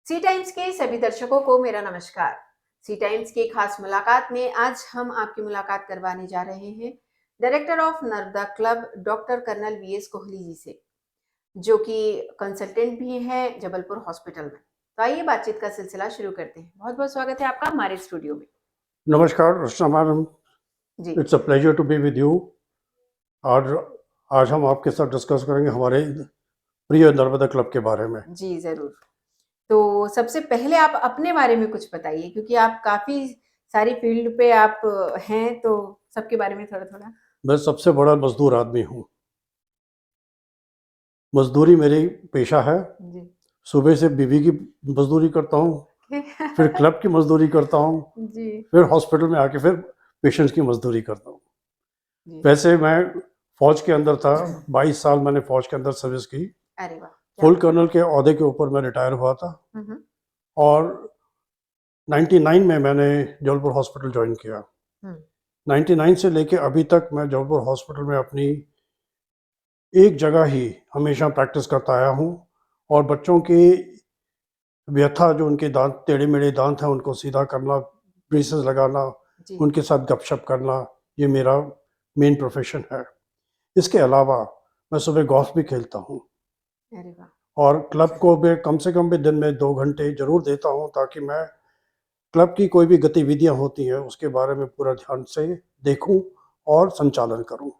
सी times के सभी दर्शकों को मेरा नमस्कार। सी टाइम्स की खास मुलाकात में आज हम आपकी मुलाकात करवाने जा रहे हैं director of Narmada club doctor colonel VS Kohli ji से, जो कि कंसल्टेंट भी हैं जबलपुर हॉस्पिटल में। तो आइए बातचीत का सिलसिला शुरू करते हैं। बहुत बहुत स्वागत है आपका हमारे स्टूडियो में। नमस्कार रचना मैडम, जी it's a pleasure to be with you. और आज हम आपके साथ डिस्कस करेंगे हमारे प्रिय नर्मदा क्लब के बारे में। जी जरूर। तो सबसे पहले आप अपने बारे में कुछ बताइए, क्योंकि आप काफी सारी फील्ड पे आप हैं, तो सबके बारे में थोड़ा थोड़ा। मैं सबसे बड़ा मजदूर आदमी हूँ। मजदूरी मेरी पेशा है। जी सुबह से बीवी की मजदूरी करता हूँ, फिर क्लब की मजदूरी करता हूँ, जी फिर हॉस्पिटल में आके फिर पेशेंट्स की मजदूरी करता हूँ। जी। वैसे मैं फौज के अंदर था, 22 साल मैंने फौज के अंदर सर्विस की। अरे वाह, क्या फुल बात। कर्नल के ओहदे के ऊपर मैं रिटायर हुआ था। हम्म, और 99 में मैंने जबलपुर हॉस्पिटल ज्वाइन किया। हम्म, 99 से लेके अभी तक मैं जबलपुर हॉस्पिटल में अपनी एक जगह ही हमेशा प्रैक्टिस करता आया हूँ। और बच्चों की व्यथा, जो उनके दांत टेढ़े मेढ़े दांत हैं, उनको सीधा करना, ब्रेसेस लगाना, जी। उनके साथ गपशप करना, ये मेरा मेन प्रोफेशन है। इसके अलावा मैं सुबह गोल्फ भी खेलता हूँ। अरे वाह। और क्लब को भी कम से कम भी दिन में 2 घंटे जरूर देता हूँ, ताकि मैं क्लब की कोई भी गतिविधियाँ होती हैं उसके बारे में पूरा ध्यान से देखूं और संचालन करूं।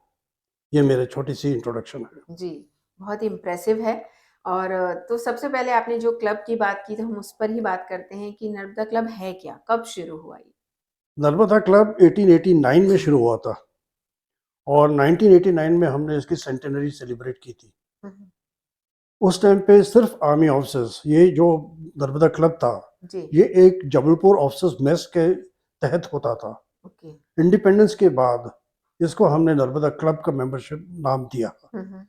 ये मेरी छोटी सी इंट्रोडक्शन है। जी, बहुत ही इम्प्रेसिव है। और तो सबसे पहले आपने जो क्लब की बात की, तो हम उस पर ही बात करते हैं कि नर्मदा क्लब है क्या, कब शुरू हुआ ये। नर्मदा क्लब 1889 में शुरू हुआ था और 1989 में हमने इसकी सेंटेनरी सेलिब्रेट की थी। हम्म, उस टाइम पे सिर्फ आर्मी ऑफिसर्स, ये जो नर्मदा क्लब था, जी। ये एक जबलपुर ऑफिसर्स मेस के तहत होता था। ओके। इंडिपेंडेंस के बाद इसको हमने नर्मदा क्लब का मेंबरशिप नाम दिया। हम्म,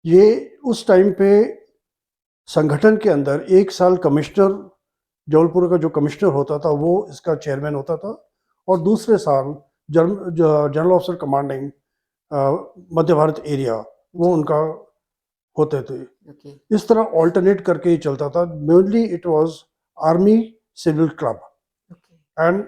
ये उस टाइम पे संगठन के अंदर एक साल कमिश्नर, जबलपुर का जो कमिश्नर होता था वो इसका चेयरमैन होता था, और दूसरे साल जनरल ऑफिसर कमांडिंग मध्य भारत एरिया, वो जी। उनका होते थे। ओके। इस तरह ऑल्टरनेट करके ही चलता था। Mainly it was army civil club. Okay. And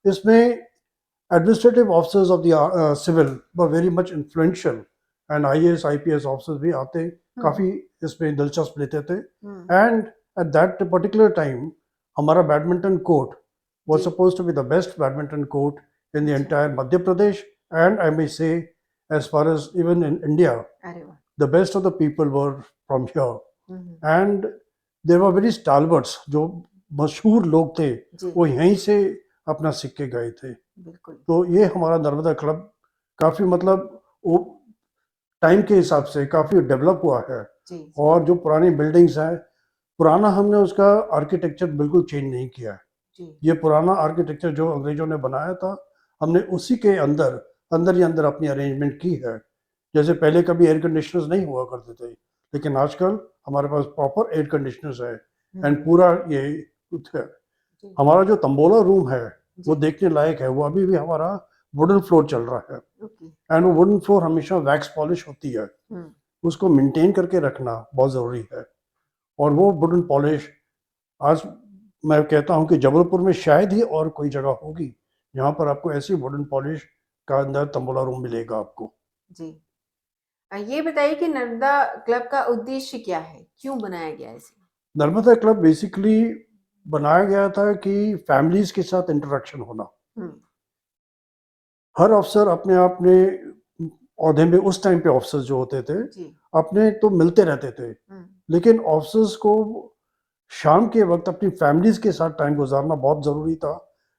इसमें administrative officers of the civil were very much influential, and IAS IPS officers भी आते, हम्म, काफ़ी इसमें दिलचस्प लेते थे। Hmm, and at that particular time हमारा बैडमिंटन कोर्ट was जी। supposed to be the best badminton court in the अच्छा। entire Madhya Pradesh, and I may say, as far as even in India, अरे वाह। the best of the people were from here. Hmm, And there were very stalwarts, जो मशहूर लोग थे, जी। वो यहीं से अपना सिक्के गए थे। बिल्कुल। तो ये हमारा नर्मदा क्लब काफ़ी, मतलब वो टाइम के हिसाब से काफ़ी डेवलप हुआ है। जी जी और जो पुरानी बिल्डिंग्स हैं, पुराना हमने उसका आर्किटेक्चर बिल्कुल चेंज नहीं किया है। जी। ये पुराना आर्किटेक्चर जो अंग्रेजों ने बनाया था, हमने उसी के अंदर अंदर ही अंदर अपनी अरेंजमेंट की है। जैसे पहले कभी एयर कंडीशनर्स नहीं हुआ करते थे, लेकिन आजकल हमारे पास प्रॉपर एयर कंडीशनर्स है। एंड हम्म, पूरा ये है। जी हमारा जो तंबोला रूम है वो जी। देखने लायक है। वो अभी भी हमारा वुडन फ्लोर चल रहा है। ओके। एंड वो वुडन फ्लोर हमेशा वैक्स पॉलिश होती है। हम्म, उसको मेंटेन करके रखना बहुत ज़रूरी है। और वो वुडन पॉलिश आज मैं कहता हूँ कि जबलपुर में शायद ही और कोई जगह होगी जहाँ पर आपको ऐसी वुडन पॉलिश का अंदर तंबोला रूम मिलेगा आपको। जी। ये बताइए कि नर्मदा क्लब का उद्देश्य क्या है, क्यों बनाया गया है इसे। नर्मदा क्लब बेसिकली बनाया गया था कि फैमिलीज के साथ इंटरेक्शन होना। हम्म, हर अफसर अपने अपने ओहदे में, उस टाइम पे ऑफिसर्स जो होते थे जी। अपने तो मिलते रहते थे, हम्म, लेकिन ऑफिसर्स को शाम के वक्त अपनी फैमिलीज के साथ टाइम गुजारना बहुत ज़रूरी था।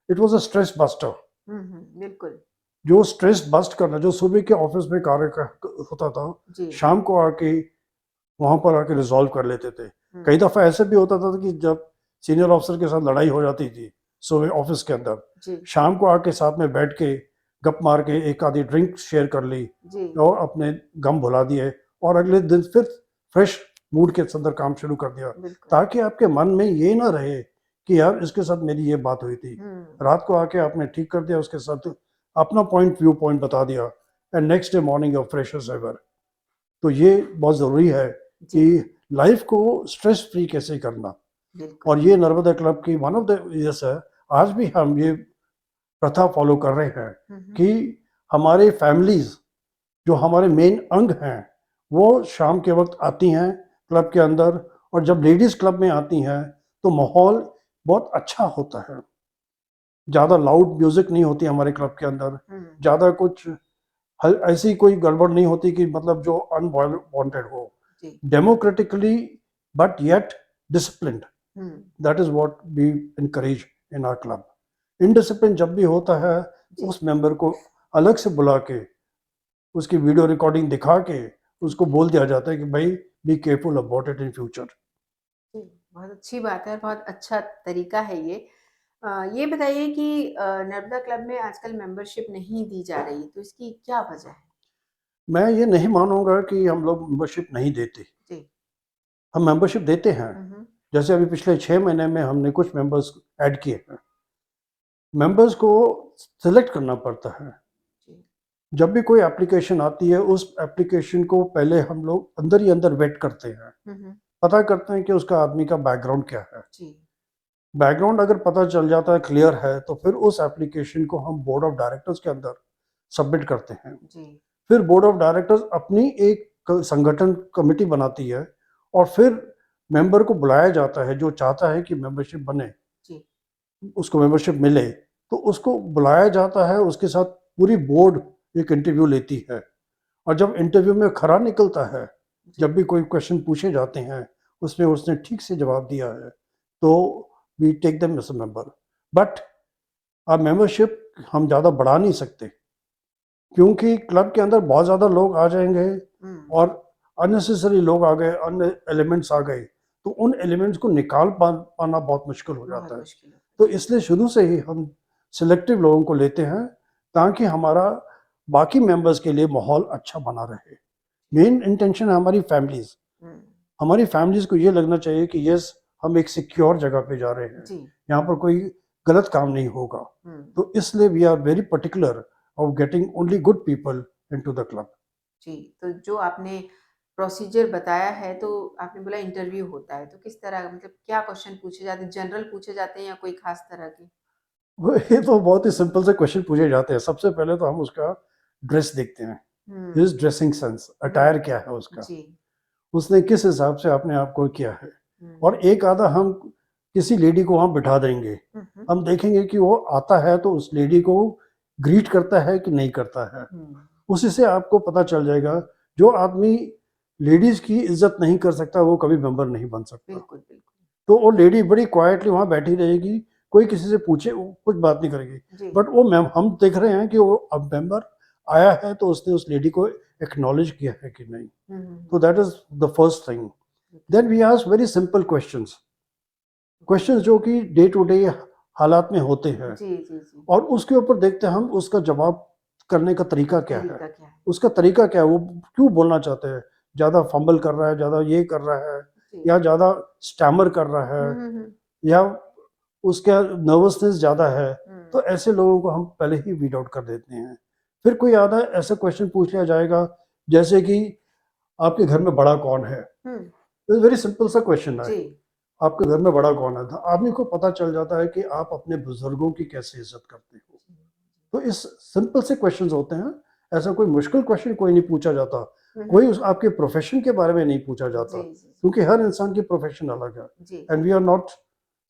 It was a stress buster. बिल्कुल। जो स्ट्रेस बस्ट करना, जो सुबह के ऑफिस में होता था, जी। शाम को आके वहां पर आके रिजॉल्व कर लेते थे। हम्म, कई दफ़ा ऐसे भी होता था कि जब सीनियर ऑफिसर के साथ लड़ाई हो जाती थी सुबह ऑफिस के अंदर, जी शाम को आके साथ में बैठ के गप मार के एक आधी ड्रिंक शेयर कर ली जी। और अपने गम भुला दिए, और अगले दिन फिर फ्रेश मूड के अंदर काम शुरू कर दिया, बिल्कुल। ताकि आपके मन में ये ना रहे कि यार इसके साथ मेरी ये बात हुई थी। हम्म, रात को आके आपने ठीक कर दिया, उसके साथ अपना व्यू पॉइंट बता दिया, and next day morning you're fresh as ever. तो ये बहुत ज़रूरी है कि जी। लाइफ को स्ट्रेस फ्री कैसे करना। बिल्कुल। और ये नर्मदा क्लब की वन ऑफ द यस है, आज भी हम ये प्रथा फॉलो कर रहे हैं कि हमारे फैमिलीज जो हमारे मेन अंग हैं वो शाम के वक्त आती हैं क्लब के अंदर, और जब लेडीज क्लब में आती हैं तो माहौल बहुत अच्छा होता है। ज़्यादा लाउड म्यूजिक नहीं होती हमारे क्लब के अंदर, ज़्यादा कुछ ऐसी कोई गड़बड़ नहीं होती कि मतलब जो अनवांटेड हो। जी। Democratically but yet disciplined, hmm. That is what we encourage in our club. Indiscipline जब भी होता है जी। उस मेंबर को अलग से बुला के उसकी वीडियो रिकॉर्डिंग दिखा के उसको बोल दिया जाता है कि भाई be careful about it in future. जी, बहुत अच्छी बात है, बहुत अच्छा तरीका है ये। ये बताइए कि नर्मदा क्लब में आजकल मेंबरशिप नहीं दी जा रही, तो इसकी क्या वजह है? मैं ये नहीं मानूंगा कि हम लोग मेंबरशिप नहीं देते, जी। हम मेंबरशिप देते हैं। हुँ। जैसे अभी पिछले 6 महीने में हमने कुछ मेंबर्स ऐड किए हैं। मेंबर्स को सिलेक्ट करना पड़ता है। जी। जब भी कोई एप्लीकेशन आती है उस एप्लीकेशन को पहले हम लोग अंदर ही अंदर वेट करते हैं, हुँ। पता करते हैं कि उसका आदमी का बैकग्राउंड क्या है। जी। बैकग्राउंड अगर पता चल जाता है, क्लियर है, तो फिर उस एप्लीकेशन को हम बोर्ड ऑफ डायरेक्टर्स के अंदर सबमिट करते हैं। जी। फिर बोर्ड ऑफ डायरेक्टर्स अपनी एक संगठन कमेटी बनाती है और फिर मेंबर को बुलाया जाता है जो चाहता है कि मेंबरशिप बने, जी। उसको मेंबरशिप मिले, तो उसको बुलाया जाता है। उसके साथ पूरी बोर्ड एक इंटरव्यू लेती है, और जब इंटरव्यू में खरा निकलता है, जी। जब भी कोई क्वेश्चन पूछे जाते हैं उसमें उसने ठीक से जवाब दिया है, तो we take them as a member. But अब मेंबरशिप हम ज़्यादा बढ़ा नहीं सकते, क्योंकि क्लब के अंदर बहुत ज़्यादा लोग आ जाएंगे हुँ। और अननेसेसरी लोग आ गए, अन्य एलिमेंट्स आ गए, तो उन एलिमेंट्स को निकाल पाना बहुत मुश्किल हो बहुत जाता है। मुश्किल है। तो जी। इसलिए शुरू से ही हम सिलेक्टिव लोगों को लेते हैं ताकि हमारा बाकी मेंबर्स के लिए माहौल अच्छा बना रहे। मेन इंटेंशन है हमारी फैमिलीज, हुँ। हमारी फैमिलीज को ये लगना चाहिए कि यस हम एक सिक्योर जगह पे जा रहे हैं, जी। यहाँ पर कोई गलत काम नहीं होगा। हुँ। तो इसलिए we are very particular of getting only good people into the club. जी, तो जो आपने प्रोसीजर बताया है, तो आपने बोला इंटरव्यू होता है, तो किस तरह मतलब क्या क्वेश्चन पूछे जाते हैं? जनरल पूछे जाते हैं या कोई खास तरह के? ये तो बहुत ही सिंपल से क्वेश्चन पूछे जाते हैं। सबसे पहले तो हम उसका ड्रेस देखते हैं, हुँ। हिज ड्रेसिंग सेंस, हुँ। अटायर क्या है उसका, जी। उसने किस हिसाब से अपने आप को किया है। और हुँ। एक आधा हम किसी लेडी को वहाँ बिठा देंगे, हुँ। हम देखेंगे कि वो आता है तो उस लेडी को ग्रीट करता है कि नहीं करता है। हुँ। उसी से आपको पता चल जाएगा। जो आदमी लेडीज की इज्जत नहीं कर सकता वो कभी मेंबर नहीं बन सकता। बिल्कुल, बिल्कुल। तो वो लेडी बड़ी क्वाइटली वहाँ बैठी रहेगी, कोई किसी से पूछे वो कुछ बात नहीं करेगी। जी। बट वो मैम हम देख रहे हैं कि वो अब मेंबर आया है तो उसने उस लेडी को एक्नॉलेज किया है कि नहीं। तो that is the first thing. Then we ask very simple questions, questions जो कि डे टू डे हालात में होते हैं, जी, जी, जी। और उसके ऊपर देखते हैं हम उसका जवाब करने का तरीका क्या है। तरीका क्या है? उसका तरीका क्या है, वो क्यों बोलना चाहते हैं, ज़्यादा फंबल कर रहा है, ज़्यादा ये कर रहा है, जी। या ज़्यादा स्टैमर कर रहा है, हुँ। या उसका नर्वसनेस ज़्यादा है। हुँ। तो ऐसे लोगों को हम पहले ही वीड आउट कर देते हैं। फिर कोई आधा ऐसा क्वेश्चन पूछ लिया जाएगा, जैसे कि आपके घर में बड़ा कौन है। हुँ। वेरी सिंपल सा क्वेश्चन है, जी। आपके घर में बड़ा कौन है, तो आदमी को पता चल जाता है कि आप अपने बुजुर्गों की कैसे इज्जत करते हो। तो इस सिंपल से क्वेश्चंस होते हैं, ऐसा कोई मुश्किल क्वेश्चन कोई नहीं पूछा जाता। हुँ। कोई उस आपके प्रोफेशन के बारे में नहीं पूछा जाता, जी, जी, क्योंकि हर इंसान की प्रोफेशन अलग है, जी। And we are not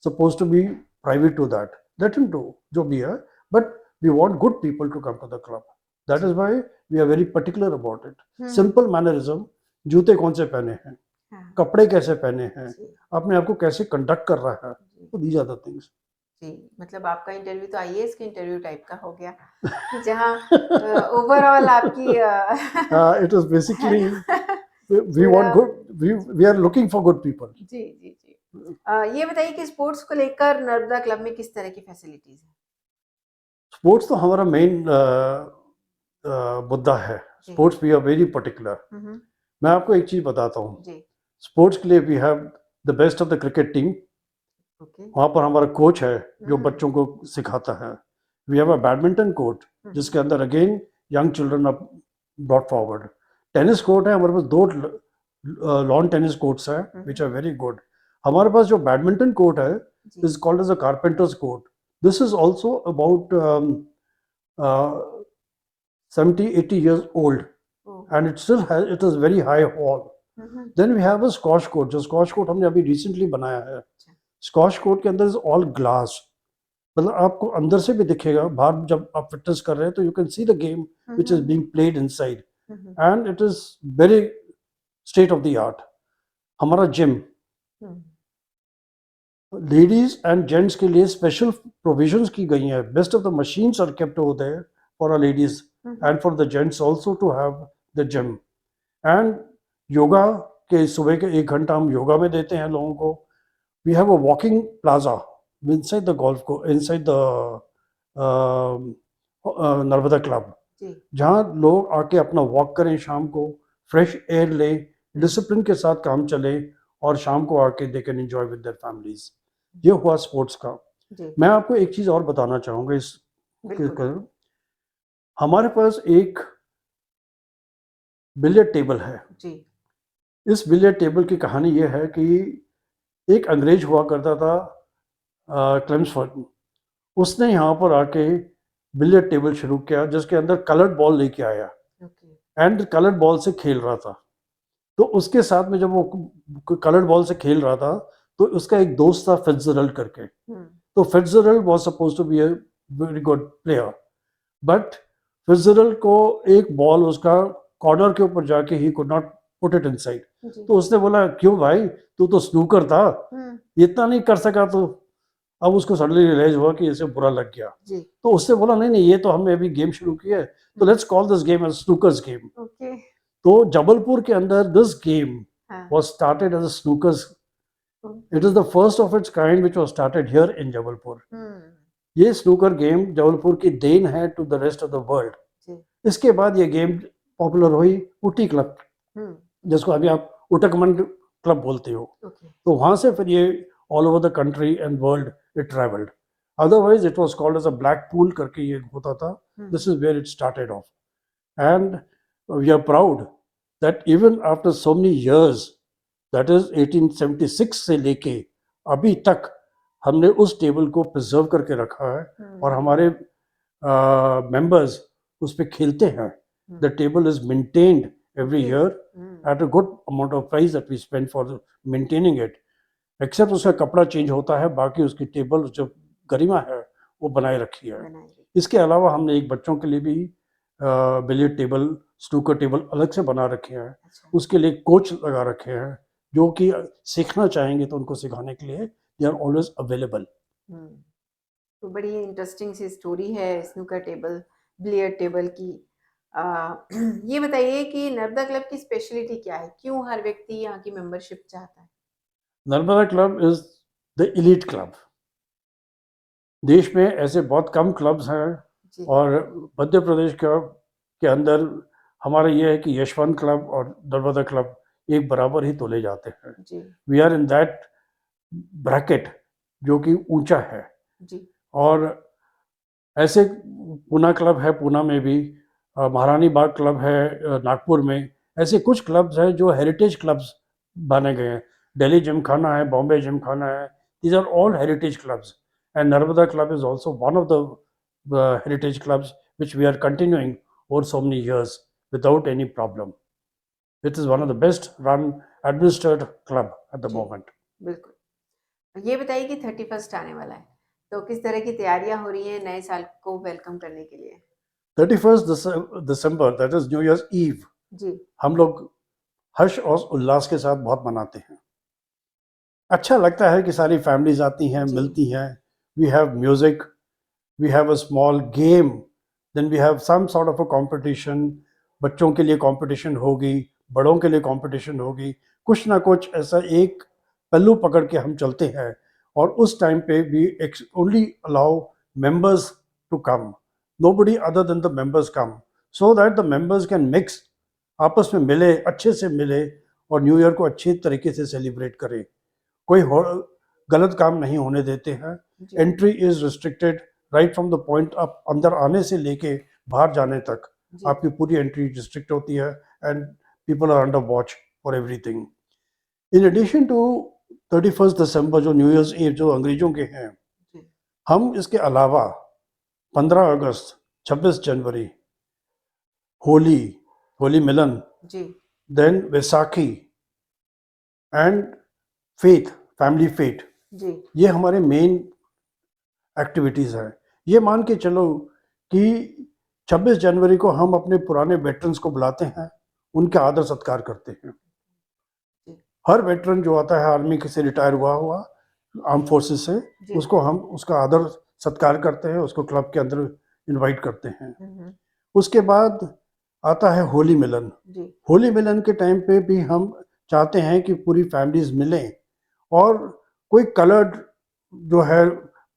suppose to be private to that, let him do जो भी है, but we want good people to come to the club. That जी। Is why we are very particular about it. Hmm. Simple mannerism, जूते कौन से पहने हैं, हाँ। कपड़े कैसे पहने हैं, जी। अपने आप को कैसे कंडक्ट कर रहा है, जी। तो दीज आर द थिंग्स। जी, मतलब आपका इंटरव्यू तो आईएएस के इंटरव्यू टाइप का हो गया, कि जहाँ ओवरऑल आपकी It is basically we want पूरा good, ji, we are looking for good people. जी, जी, जी। ये बताइए कि स्पोर्ट्स को लेकर नर्मदा क्लब में किस तरह की फैसिलिटीज़ हैं? स्पोर्ट्स तो हमारा मेन मुद्दा है। जी। Sports we are very particular. हुँ। मैं आपको एक चीज बताता हूँ, जी। स्पोर्ट्स के लिए we have the best of the cricket team. Okay. वहाँ पर हमारा कोच है जो हुँ। बच्चों को सिखाता है। We have a badminton court hmm. जिसके अंदर again young children are brought forward. Tennis court है हमारे पास, दो लॉन टेनिस कोर्ट्स हैं which hmm. Are very good. हमारे पास जो बैडमिंटन कोर्ट है जी is called as a carpenters court. This is also about 70-80 years old, ओ and it still has, it is very high hall. Hmm, Then we have a squash court. जो squash court हमने अभी recently बनाया है. अच्छा Squash court के अंदर is all glass. मतलब आपको अंदर से भी दिखेगा, बाहर जब आप फिटनेस कर रहे हैं तो you can see the game which is being played inside, hmm, and it is very state of the art. हमारा gym hmm, ladies and gents के लिए स्पेशल प्रोविजंस की गई हैं. Best of the machines are kept over there for a ladies and for the gents also to have the gym. And yoga के सुबह के 1 घंटा हम योगा में देते हैं लोगों को. We have a walking plaza inside the golf को इनसाइड द नर्मदा क्लब, जी जहाँ लोग आके अपना वॉक करें, शाम को फ्रेश एयर लें, डिसिप्लिन के साथ काम चले, और शाम को आके they can enjoy with their families. ये हुआ स्पोर्ट्स का. जी मैं आपको एक चीज़ और बताना चाहूँगा इस बिल्कुल हमारे पास एक बिलियर्ड टेबल है. जी इस बिलियर्ड टेबल की कहानी ये है कि एक अंग्रेज हुआ करता था, क्लेम्सफोर्ड. उसने यहाँ पर आके बिलियर्ड टेबल शुरू किया जिसके अंदर कलर्ड बॉल लेके आया, ओके एंड कलर्ड बॉल से खेल रहा था. तो उसके साथ में जब वो कलर्ड बॉल से खेल रहा था तो उसका एक दोस्त था फिट्जरल्ड करके. तो Fitzgerald was suppose to be a very good player, but Fitzgerald को एक बॉल उसका कॉर्नर के ऊपर जाके ही could not put it inside. जी तो उसने बोला, क्यों भाई, तू तो स्नूकर था, इतना नहीं कर सका तो. अब उसको सडनली रियलाइज हुआ कि इसे बुरा लग गया. जी तो उससे बोला, नहीं नहीं, ये तो हमने अभी गेम शुरू किया है, तो let's call this game as snookers game. Okay तो जबलपुर के अंदर दिस गेम हाँ was started as a snookers. It is okay the first of its kind which was started here in Jabalpur. Hmm ये snooker game Jabalpur की देन है to the rest of the world. जी इसके बाद ये गेम पॉपुलर हुई ऊटी क्लब, जिसको अभी आप उटकमंड क्लब बोलते हो. ओके तो वहाँ से फिर ये all over the country and world it travelled. Otherwise it was called as a black pool करके ये होता था. This is where it started off, and we are proud that even after so many years, that is 1876 से लेके अभी तक हमने उस टेबल को प्रिजर्व करके रखा है, और हमारे मेंबर्स उस पर खेलते हैं. The table is maintained every year at a good amount of price that we spend for maintaining it. Except उसका कपड़ा चेंज होता है, बाकी उसकी टेबल जो गरिमा है वो बनाए रखी है. इसके अलावा हमने एक बच्चों के लिए भी बिलियर्ड टेबल, स्नूकर टेबल अलग से बना रखे हैं. अच्छा उसके लिए कोच लगा रखे हैं जो कि सीखना चाहेंगे तो उनको सिखाने के लिए दे आर ऑलवेज अवेलेबल. तो बड़ी इंटरेस्टिंग सी स्टोरी है स्नूकर टेबल बिलियर्ड टेबल की. ये बताइए कि नर्मदा क्लब की स्पेशलिटी क्या है, क्यों हर व्यक्ति यहाँ की मेंबरशिप चाहता है? Narmada club is the elite club. देश में ऐसे बहुत कम क्लब्स हैं, जी और मध्य प्रदेश के अंदर हमारा ये है कि यशवंत क्लब और नर्मदा क्लब एक बराबर ही तोले जाते हैं. जी we are in that bracket जो कि ऊंचा है. जी और ऐसे पूना क्लब है, पूना में भी महारानी बाग क्लब है, नागपुर में. ऐसे कुछ क्लब्स हैं जो हेरिटेज क्लब्स बने गए हैं. दिल्ली जिम खाना है, बॉम्बे जिम खाना है. These are all heritage clubs, and Narmada club is also one of the heritage clubs which we are continuing over so many years without any problem. It is one of the best run administered club at the जी moment. बिल्कुल. ये बताइए कि 31st आने वाला है, तो किस तरह की तैयारियां हो रही हैं नए साल को वेलकम करने के लिए? 31st December, that is New Year's Eve, जी हम लोग हर्ष और उल्लास के साथ बहुत मनाते हैं. अच्छा लगता है कि सारी फैमिलीज आती हैं, जी मिलती हैं. We have music, we have a small game, then we have some sort of a competition. बच्चों के लिए कंपटीशन होगी, बड़ों के लिए कंपटीशन होगी. कुछ ना कुछ ऐसा एक पल्लू पकड़ के हम चलते हैं, और उस टाइम पे we only allow members to come. Nobody other than the members come, so that the members can mix, आपस में मिले, अच्छे से मिले, और न्यू ईयर को अच्छी तरीके से सेलिब्रेट करें. कोई गलत काम नहीं होने देते हैं. जी entry is restricted right from the point आप अंदर आने से लेके बाहर जाने तक. जी आपकी पूरी एंट्री रिस्ट्रिक्ट होती है, and people are under watch for everything. In addition to 31 December जो न्यू ईयर्स ईव जो अंग्रेजों के हैं, जी हम इसके अलावा 15 अगस्त, 26 जनवरी, होली, होली मिलन, जी then Vaisakhi and faith, family faith, जी ये हमारे मेन एक्टिविटीज हैं। ये मान के चलो कि 26 जनवरी को हम अपने पुराने वेटरन्स को बुलाते हैं, उनका आदर सत्कार करते हैं। जी हर वेटरन जो आता है आर्मी से रिटायर हुआ हुआ आर्म फोर्सेस से, जी उसको हम उसका आदर सत्कार करते हैं, उसको क्लब के अंदर इनवाइट करते हैं। हम्म, उसके बाद आता है होली मिलन। जी होली मिलन के टाइम पे भी हम चाहते हैं कि पूरी फैमिलीज मिलें, और कोई कलर्ड जो है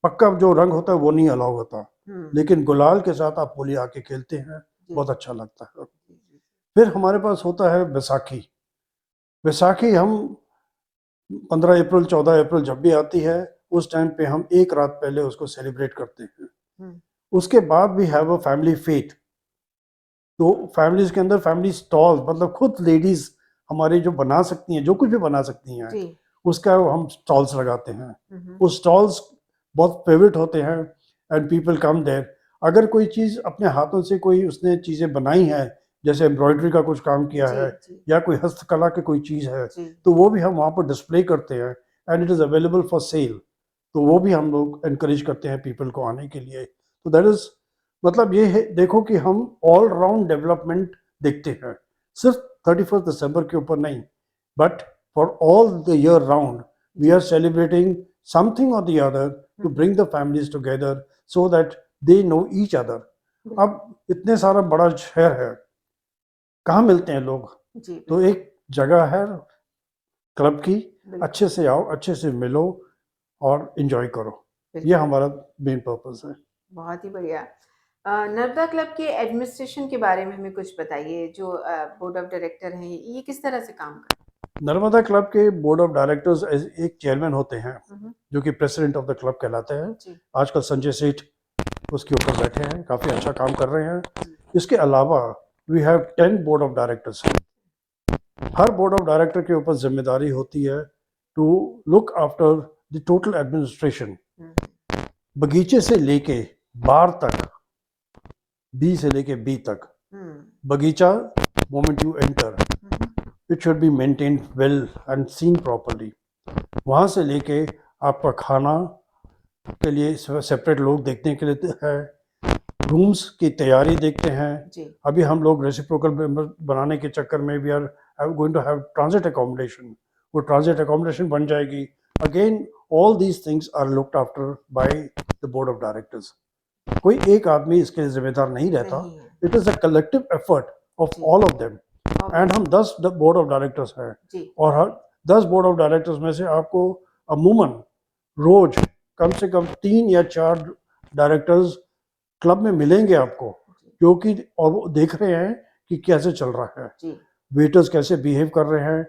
पक्का जो रंग होता है वो नहीं अलाउ होता, हम्म, लेकिन गुलाल के साथ आप होली आके खेलते हैं, जी बहुत अच्छा लगता है। जी जी फिर हमारे पास होता है बैसाखी। बैसाखी हम 15 अप्रैल, 14 अप्रैल जब भी आती है, उस टाइम पे हम एक रात पहले उसको सेलिब्रेट करते हैं। हम्म, उसके बाद भी हैव अ फैमिली फेथ। तो फैमिलीज के अंदर फैमिली स्टॉल, मतलब खुद लेडीज हमारी जो बना सकती हैं, जो कुछ भी बना सकती हैं, जी उसका हम स्टॉल्स लगाते हैं। हम्म, वो स्टॉल्स बहुत फेवरेट होते हैं, एंड पीपल कम देयर। अगर कोई चीज़ अपने हाथों से कोई उसने चीज़ें बनाई हैं, जैसे एम्ब्रॉयडरी का कुछ काम किया जी है, जी या कोई हस्तकला की कोई चीज़ है, जी तो वो भी हम वहाँ पर डिस्प्ले करते हैं, and it is available for sale. तो वो भी हम लोग एनकरेज करते हैं पीपल को आने के लिए। तो दैट इज़, मतलब ये है, देखो कि हम ऑल राउंड डेवलपमेंट देखते हैं, सिर्फ 31 दिसंबर के ऊपर नहीं, but for all the year round we जी are celebrating something or the other to bring the families together, so that they know each other. बिल्कुल अब इतने सारा बड़ा शहर है, कहाँ मिलते हैं लोग? जी तो बिल्कुल एक जगह है क्लब की, बिल्कुल अच्छे से आओ, अच्छे से मिलो और एंजॉय करो। ये बिल्कुल हमारा मेन पर्पस है। बहुत ही बढ़िया। नर्मदा क्लब के एडमिनिस्ट्रेशन के बारे में हमें कुछ बताइए, जो बोर्ड ऑफ डायरेक्टर हैं, ये किस तरह से काम करते नर्मदा क्लब के बोर्ड ऑफ डायरेक्टर्स एक चेयरमैन होते हैं, हैं? जो कि प्रेसिडेंट ऑफ द क्लब कहलाते हैं। जी आजकल संजय सेठ उसके ऊपर बैठे हैं, काफ़ी अच्छा काम कर रहे हैं। जी इसके अलावा we have 10 board of directors. हर बोर्ड ऑफ डायरेक्टर के ऊपर जिम्मेदारी होती है to look after the total administration, hmm, बगीचे से लेके बार तक, बी से लेके बी तक। हम्म, बगीचा, moment you enter, hmm, it should be maintained well and seen properly. वहाँ से लेके आपका खाना के लिए सेपरेट लोग देखने के लिए है, रूम्स की तैयारी देखते हैं। जी अभी हम लोग रेसिप्रोकल बनाने के चक्कर में we are going to have transit accommodation, वो ट्रांजिट अकोमोडेशन बन जाएगी। Again all these things are looked after by the board of directors. कोई एक आदमी इसके लिए जिम्मेदार नहीं रहता, नहीं है it is a collective effort of जी ऑल ऑफ देम। एंड हम ऑब्वियसली 10 बोर्ड ऑफ डायरेक्टर्स हैं, जी और हर 10 बोर्ड ऑफ डायरेक्टर्स में से आपको अमूमन रोज कम से कम 3 या 4 डायरेक्टर्स क्लब में मिलेंगे आपको, जी जो कि और वो देख रहे हैं कि कैसे चल रहा है, जी वेटर्स कैसे बिहेव कर रहे हैं,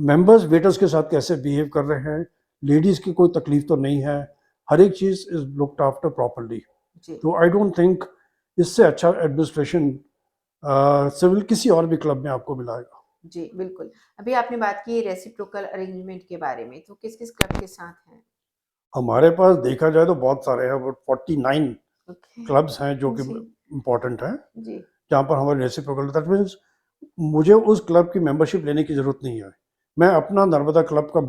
मेंबर्स वेटर्स के साथ कैसे बिहेव कर रहे हैं, लेडीज की कोई तकलीफ तो नहीं है, हर एक चीज़ इज लुक्ड आफ्टर प्रॉपरली। जी तो आई डोंट थिंक इससे अच्छा एडमिनिस्ट्रेशन सिविल किसी और भी क्लब में आपको मिलेगा। जी बिल्कुल। अभी आपने बात की रेसिप्रोकल अरेंजमेंट के बारे में, तो किस किस क्लब के साथ हैं? हमारे पास देखा जाए तो बहुत सारे हैं, अबाउट 49 ओके क्लब्स हैं जो कि जी इम्पोर्टेंट हैं, जी जहाँ पर हमारे रेसिप्रोकल, दैट मीन्स मुझे उस क्लब की मेंबरशिप लेने की ज़रूरत नहीं है। मैं अपना नर्मदा क्लब का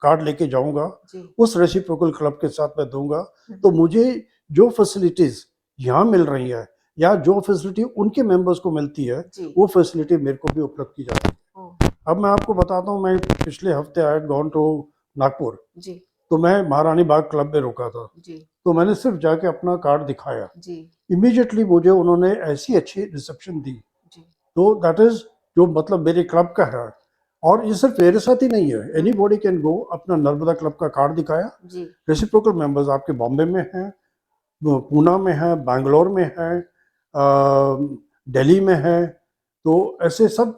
कार्ड लेके जाऊंगा, जी उस रेसिप्रोकल क्लब के साथ मैं दूंगा, तो हम्म, मुझे जो फैसिलिटीज़ यहाँ मिल रही है, या जो फैसिलिटी उनके मेंबर्स को मिलती है, जी वो फैसिलिटी मेरे को भी उपलब्ध की जाती है। ओ अब मैं आपको बताता हूँ, मैं पिछले हफ्ते आई गॉन टू नागपुर, जी तो मैं महारानी बाग क्लब में रुका था। जी तो मैंने सिर्फ जाके अपना कार्ड दिखाया, जी इमीडिएटली मुझे उन्होंने ऐसी अच्छी रिसेप्शन दी। जी तो दैट इज जो मतलब मेरे क्लब का है। और ये सिर्फ मेरे साथ ही नहीं है, एनी बॉडी कैन गो, अपना नर्मदा क्लब का कार्ड दिखाया। जी रेसिप्रोकल मेंबर्स आपके बॉम्बे में हैं, पूना में है, बैंगलोर में है, दिल्ली में है, तो ऐसे सब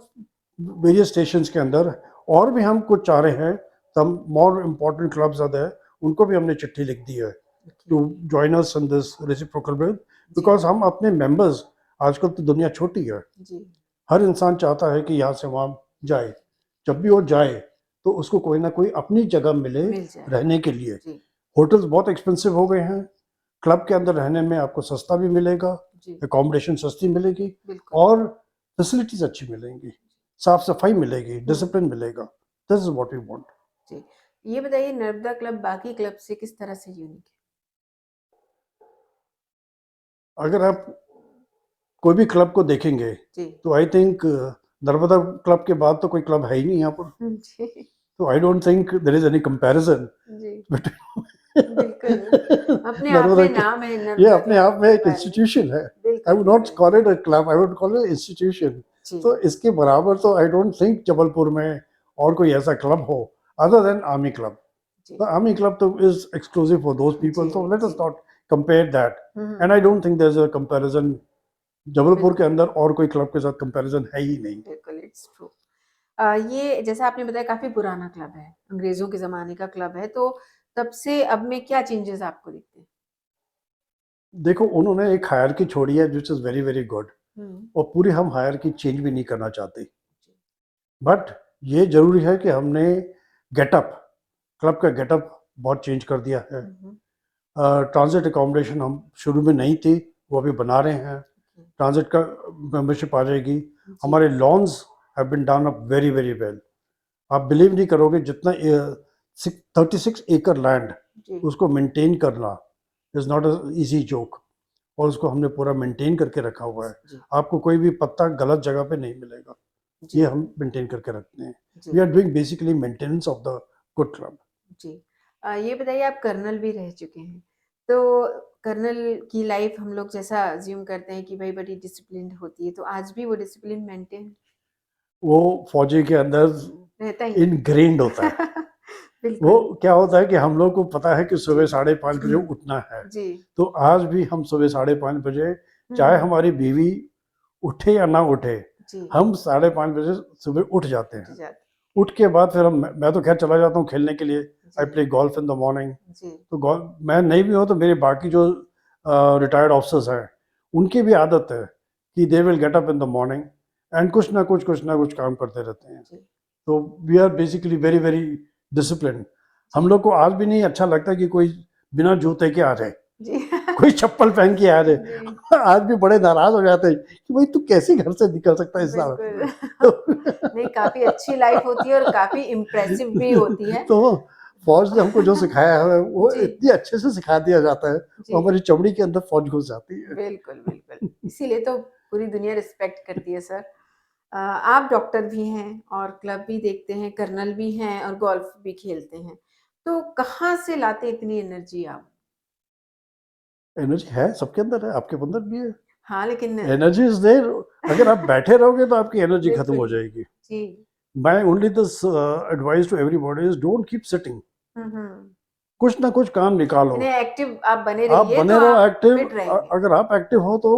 वेरियस स्टेशंस के अंदर। और भी हम कुछ चाह रहे हैं, some more important clubs are there, उनको भी हमने चिट्ठी लिख दी है okay to join us in this reciprocal with, जी बिकॉज हम अपने मेंबर्स, आजकल तो दुनिया छोटी है, जी हर इंसान चाहता है कि यहाँ से वहाँ जाए, जब भी वो जाए तो उसको कोई ना कोई अपनी जगह मिले मिल जाए। रहने के लिए। जी होटल्स बहुत एक्सपेंसिव हो गए हैं, क्लब के अंदर रहने में आपको सस्ता भी मिलेगा, जी एकोमोडेशन सस्ती मिलेगी बिल्कुल। और फैसिलिटीज अच्छी मिलेंगी, साफ सफाई मिलेगी, डिसिप्लिन मिलेगा। This is what we want. जी ये बताइए नर्मदा क्लब बाकी क्लब से किस तरह से यूनिक अगर आप कोई भी क्लब को देखेंगे है? जी तो आई थिंक नर्मदा क्लब के बाद तो कोई क्लब है ही नहीं यहाँ पर। जी तो I don't think there is any comparison जी बिटवीन बिल्कुल अपने आप नर्मदा में क्लब। नाम है ये नर्मदा अपने क्लब आप में एक के बारे में। इंस्टीट्यूशन है। आई बिल्कुल वुड नॉट बिल्कुल call it a club, I would call it institution. जी तो इसके बराबर तो आई डोंट थिंक जबलपुर में और कोई ऐसा क्लब हो अदर देन आर्मी क्लब। जी The army club तो is exclusive for those people, जी so let us जी not compare that. Hmm And I don't think there's a comparison। Jabalpur के बिल्कुल अंदर और कोई क्लब के साथ कंपैरिजन है ही नहीं। बिल्कुल इट्स ट्रू। ये जैसा आपने बताया काफी पुराना क्लब है, अंग्रेजों के जमाने का क्लब है, तो तब से अब में क्या चेंजेस आपको दिखते हैं? देखो उन्होंने एक हायरार्की छोड़ी है which is very very good, hmm और पूरी हम हायरार्की चेंज भी नहीं करना चाहते। जी बट ये जरूरी है कि हमने गेटअप, क्लब का गेटअप बहुत चेंज कर दिया है। हम्म ट्रांजिट अकोमोडेशन हम शुरू में नहीं थी, वो अभी बना रहे हैं। ओके ट्रांजिट का मेंबरशिप आ जाएगी। जी हमारे lawns have been done up very very well. आप बिलीव नहीं करोगे जितना 36 एकड़ लैंड जी उसको मेंटेन करना is not a easy joke, और उसको हमने पूरा मेंटेन करके रखा हुआ है। जी आपको कोई भी पत्ता गलत जगह पे नहीं मिलेगा, जी ये हम मेंटेन करके रखते हैं। जी we are doing basically maintenance of the good club. जी ये बताइए आप कर्नल भी रह चुके हैं, तो कर्नल की लाइफ हम लोग जैसा अज्यूम करते हैं कि भाई बड़ी डिसिप्लिन होती है, तो आज भी वो डिसिप्लिन मेंटेन वो फौजी के अंदर रहता ही इनग्रेन्ड होता है। है वो बिल्कुल क्या होता है कि हम लोग को पता है कि जी सुबह 5:30 बजे उठना है। जी तो आज भी हम सुबह 5:30 बजे, चाहे हम्म हमारी बीवी उठे या ना उठे, जी हम 5:30 बजे सुबह उठ जाते उठ हैं। जाते उठ के बाद फिर हम, मैं तो खैर चला जाता हूँ खेलने के लिए। आई जी play golf in the morning. जी तो गोल्फ मैं नहीं भी हूँ तो मेरे बाकी जो रिटायर्ड ऑफिसर्स हैं उनकी भी आदत है कि they will get up in the morning and कुछ ना कुछ काम करते रहते हैं। जी तो we are basically very very discipline. हम जी लोग को आज भी नहीं अच्छा लगता कि कोई बिना जूते के आ जाए, जी कोई चप्पल पहन के आ जी जाए। आज भी बड़े नाराज हो जाते हैं कि भाई तू कैसे घर से निकल सकता है इस हालत बिल्कुल में। तो नहीं काफी अच्छी लाइफ होती है और काफी इम्प्रेसिव भी होती है तो फौज ने हमको जो सिखाया है वो जी इतनी अच्छे से सिखा दिया जाता है, जी वो हमारी चमड़ी के अंदर फौज घुस जाती है। बिल्कुल बिल्कुल इसीलिए तो पूरी दुनिया रिस्पेक्ट करती है सर। आप डॉक्टर भी हैं और क्लब भी देखते हैं, कर्नल भी हैं और गोल्फ भी खेलते हैं, तो कहाँ से लाते इतनी एनर्जी आप? एनर्जी है सबके अंदर, है आपके अंदर भी है। हाँ लेकिन एनर्जी इज देयर। अगर आप बैठे रहोगे तो आपकी एनर्जी खत्म बिल्कुल हो जाएगी। जी My only this advice to everybody is don't keep sitting। हम्म कुछ ना कुछ काम निकालो। इन्हें एक्टिव आप बने आप रहिए तो बने रहो आप एक्टिव। फिट रहेंगे। अगर आप एक्टिव हो तो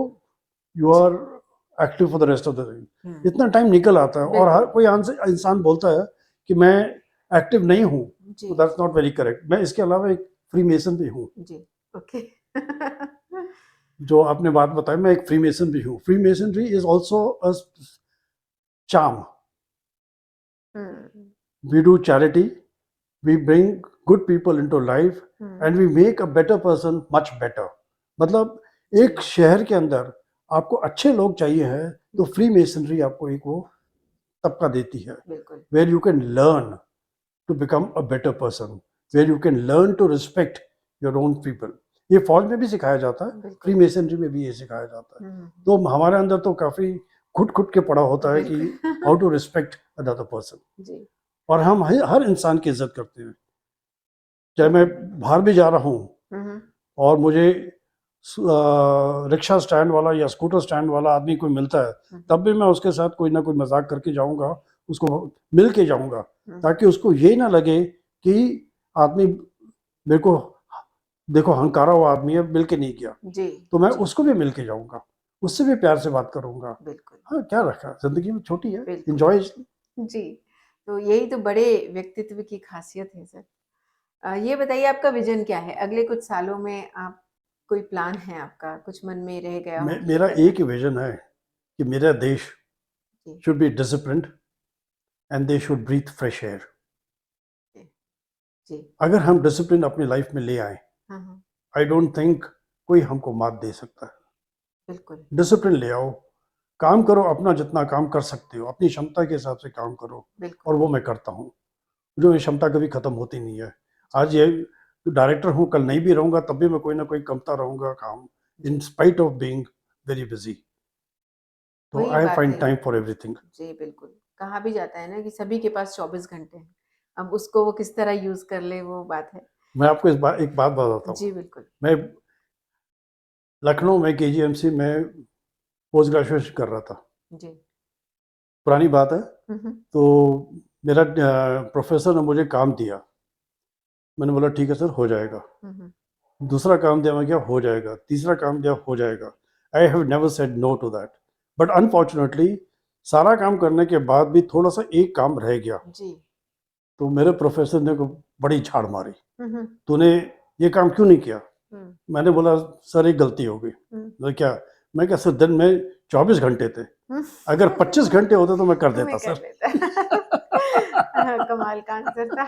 यू जी are active for the rest of the day. Hmm इतना टाइम निकल आता है, और हर बिल्कुल कोई इंसान बोलता है कि मैं एक्टिव नहीं हूँ, जी तो दैट्स नॉट वेरी करेक्ट। मैं इसके अलावा एक फ्री मेसन भी हूँ। जी ओके जो आपने बात बताई, मैं एक फ्री मेसन भी हूँ। Freemasonry is also a charm. Hmm we do charity, we bring good people into life हम्म and we make a better person much better। मतलब जी एक शहर के अंदर आपको अच्छे लोग चाहिए हैं तो फ्री मेसनरी आपको एक वो तबका देती है, बिल्कुल where you can learn to become a better person, where you can learn to respect your own people। ये फौज में भी सिखाया जाता है, फ्री बिल्कुल मेसनरी में भी ये सिखाया जाता है। हम्म तो हमारे अंदर तो काफी खुट के पड़ा होता है कि बिल्कुल how to respect another person. जी और हम हर इंसान की इज्जत करते हैं। चाहे मैं बिल्कुल बाहर भी जा रहा हूँ हम्म और मुझे रिक्शा स्टैंड वाला या स्कूटर स्टैंड वाला आदमी कोई मिलता है, हम्म तब भी मैं उसके साथ कोई ना कोई मजाक करके जाऊंगा, उसको मिल के जाऊंगा, हम्म ताकि उसको ये ना लगे कि आदमी मेरे को, देखो हंकारा हुआ आदमी है, मिल के नहीं किया। जी तो मैं जी उसको भी मिल के जाऊंगा, उससे भी प्यार से बात करूंगा। बिल्कुल हाँ, क्या रखा, जिंदगी में छोटी है, बिल्कुल इंजॉय। जी तो यही तो बड़े व्यक्तित्व की खासियत है सर। ये बताइए आपका विजन क्या है अगले कुछ सालों में? आप कोई प्लान है आपका, कुछ मन में रह गया हो कि ये मेरा करना एक ही विजन है कि मेरा देश जी should be disciplined and they should breathe fresh air. जी। अगर हम डिसिप्लिन अपनी लाइफ में ले आए, हाँ, हाँ, आई डोंट थिंक कोई हमको मात दे सकता है। बिल्कुल, डिसिप्लिन ले आओ, काम करो, अपना जितना काम कर सकते हो, अपनी क्षमता के हिसाब से काम करो, और बिल्कुल। वो मैं करता हूँ। जो ये क्षमता कभी खत्म होती नहीं है। जी, आज ये डायरेक्टर हूँ, कल नहीं भी रहूँगा, तब भी मैं कोई ना कोई करता रहूँगा काम, इन जी, spite of being very busy. तो वही आई बात फाइंड है। Time for everything. जी, बिल्कुल। कहा भी जाता है ना कि सभी के पास 24 घंटे हैं। अब उसको वो किस तरह यूज़ कर ले वो बात है। मैं आपको एक बात बताता हूँ। जी, बिल्कुल। मैं लखनऊ में केजीएमसी में पोस्ट ग्रेजुएशन कर रहा था। जी। पुरानी बात है। हुँ, हुँ। तो मेरा प्रोफ़ेसर ने मुझे काम दिया। मैंने बोला ठीक है सर, हो जाएगा। हुँ, हुँ। दूसरा काम दिया, मैं क्या हो जाएगा। तीसरा काम दिया, हो जाएगा। I have never said no to that. But unfortunately सारा काम करने के बाद भी थोड़ा-सा एक काम रह गया। जी। तो मेरे प्रोफ़ेसर ने को बड़ी झाड़ मारी। हुँ, हुँ। तूने ये काम क्यों नहीं किया? हुँ, मैंने बोला सर एक गलती हो गई। हुँ। बोले क्या? मैं कहा सर दिन में 24 घंटे थे। हुँ। अगर 25 घंटे होते तो मैं कर तो मैं देता कर सर। लेता। कमाल का आंसर था।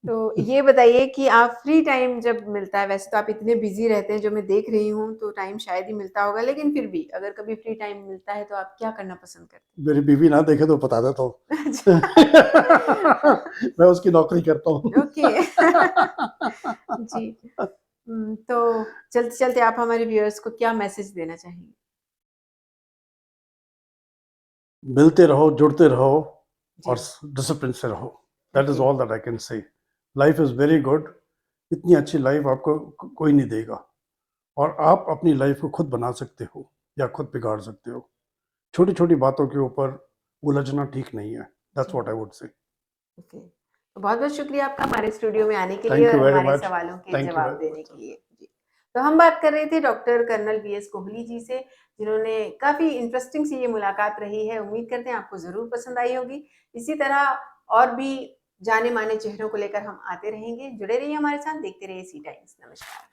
तो ये बताइए कि आप फ्री टाइम जब मिलता है, वैसे तो आप इतने बिज़ी रहते हैं जो मैं देख रही हूँ, तो टाइम शायद ही मिलता होगा, लेकिन फिर भी अगर कभी फ्री टाइम मिलता है तो आप क्या करना पसंद करते मेरी बीवी ना देखे तो बता देता हूँ। हैं? अच्छा। मैं उसकी नौकरी करता हूँ। ओके। जी। तो चलते-चलते आप हमारे व्यूअर्स को क्या मैसेज देना चाहेंगे? मिलते रहो, जुड़ते रहो, जी, और डिसिप्लिन से रहो। That is okay, all that I can say. Life is very good. इतनी अच्छी लाइफ आपको कोई नहीं देगा, और आप अपनी लाइफ को खुद बना सकते हो या खुद बिगाड़ सकते हो। छोटी-छोटी बातों के ऊपर उलझना ठीक नहीं है। दैट्स जी, what I would say. Okay. तो बहुत-बहुत शुक्रिया आपका हमारे स्टूडियो में आने के लिए थैंक और यू वेरी हमारे मच। सवालों के थैंक यू जवाब वेरी देने मच। के लिए। जी। तो हम बात कर रहे थे doctor colonel VS Kohli ji से, जिन्होंने काफ़ी इंटरेस्टिंग सी ये मुलाकात रही है। उम्मीद करते हैं आपको ज़रूर पसंद आई होगी। इसी तरह और भी जाने-माने चेहरों को लेकर हम आते रहेंगे। जुड़े रहिए हमारे साथ, देखते रहिए सी टाइम्स। नमस्कार।